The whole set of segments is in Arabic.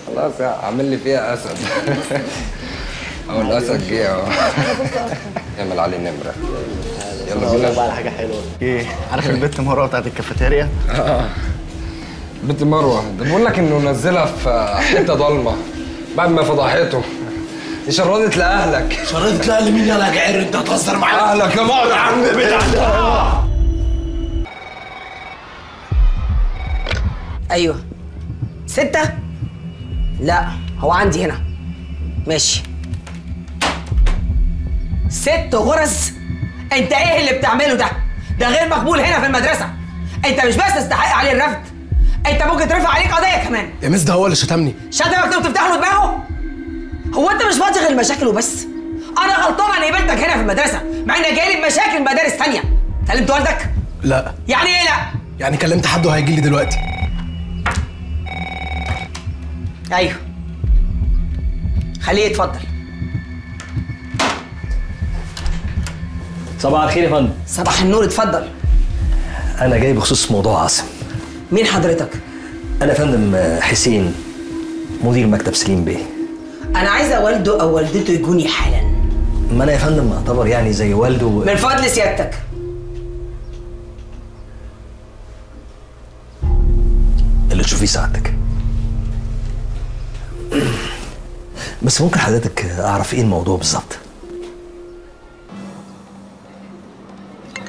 خلاص يا عامل لي فيها اسد. اهو الاسد جه اهو. اعمل عليه نمره. يلا بينا بقى على حاجه حلوه. ايه عارف البت مروه بتاعت الكافيتيريا؟ بنت مروه ده بقول لك انه نزلها في حته ضلمه بعد ما فضحته. دي شردت لاهلك. شردت لاهل مين يا جعير؟ انت هتهزر معايا؟ اهلك يا بعض يا عم بتاعنا. ايوه 6. لا هو عندي هنا. ماشي 6 غرز. انت ايه اللي بتعمله ده؟ ده غير مقبول هنا في المدرسه. انت مش بس تستحق عليه الرفض، انت ممكن ترفع عليك قضيه كمان. يا مس ده هو اللي شتمني. شتمك وتفتح له دماغه؟ هو انت مش فاضي غير المشاكل وبس؟ انا غلطانه اني قابلتك هنا في المدرسه مع انك جاي لي بمشاكل مدارس ثانيه. كلمت والدك؟ لا. يعني ايه لا؟ يعني كلمت حد وهيجي لي دلوقتي. ايوه خليه يتفضل. صباح الخير يا فندم. صباح النور، اتفضل. أنا جاي بخصوص موضوع عاصم. مين حضرتك؟ أنا يا فندم حسين، مدير مكتب سليم بيه. أنا عايزة والده أو والدته يجوني حالا. ما أنا يا فندم أعتبر يعني زي والده من فضل سيادتك. اللي تشوفيه سعادتك. بس ممكن حضرتك أعرف إيه الموضوع بالظبط؟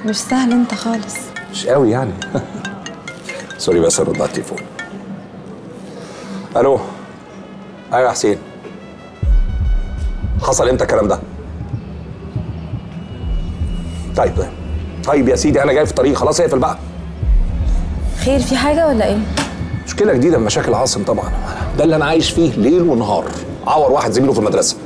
مش سهل انت خالص. مش قوي يعني. سوري بس ارد على التليفون. الو. ايوه يا حسين. حصل امتى الكلام ده؟ طيب يا سيدي انا جاي في الطريق، خلاص اقفل بقى. خير في حاجة ولا ايه؟ مشكلة جديدة من مشاكل عاصم طبعا، ده اللي انا عايش فيه ليل ونهار. عور واحد زميله في المدرسة.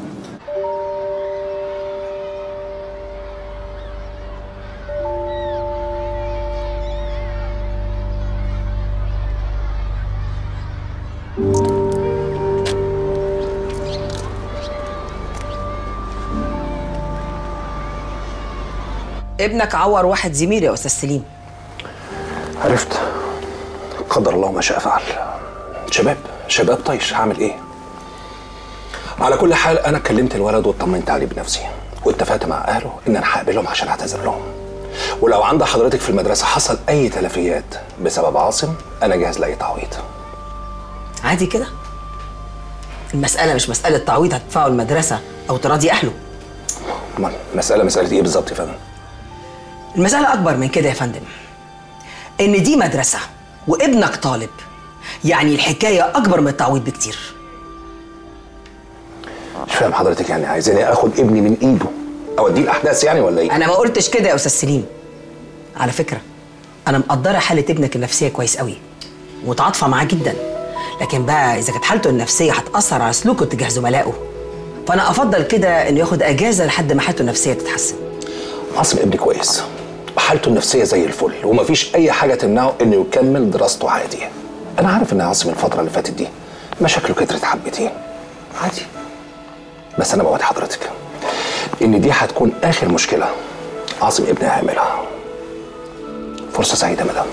ابنك عور واحد زميلي يا استاذ سليم. عرفت. قدر الله ما شاء فعل. شباب طيش، هعمل ايه؟ على كل حال انا كلمت الولد واطمنت عليه بنفسي واتفقت مع اهله ان انا هقابلهم عشان اعتذر لهم. ولو عند حضرتك في المدرسه حصل اي تلفيات بسبب عاصم انا جاهز لاي تعويض. عادي كده؟ المسألة مش مسألة تعويض هتدفعه المدرسة أو تراضي أهله. امال مسألة ايه بالظبط يا فندم؟ المسألة أكبر من كده يا فندم. إن دي مدرسة وابنك طالب، يعني الحكاية أكبر من التعويض بكتير. مش فاهم حضرتك، يعني عايزاني آخد ابني من إيده أوديه الأحداث يعني ولا إيه؟ أنا ما قلتش كده يا أستاذ سليم. على فكرة أنا مقدرة حالة ابنك النفسية كويس قوي ومتعاطفة معاه جدا، لكن بقى إذا كانت حالته النفسية هتأثر على سلوكه تجاه زملائه فأنا أفضل كده إنه ياخد أجازة لحد ما حالته النفسية تتحسن. عاصم ابني كويس وحالته النفسية زي الفل ومفيش أي حاجة تمنعه إنه يكمل دراسته عادي. أنا عارف إن عاصم الفترة اللي فاتت دي مشاكله كترت حبتين عادي، بس أنا بوعد حضرتك إن دي هتكون آخر مشكلة عاصم ابني هيعملها. فرصة سعيدة مدام.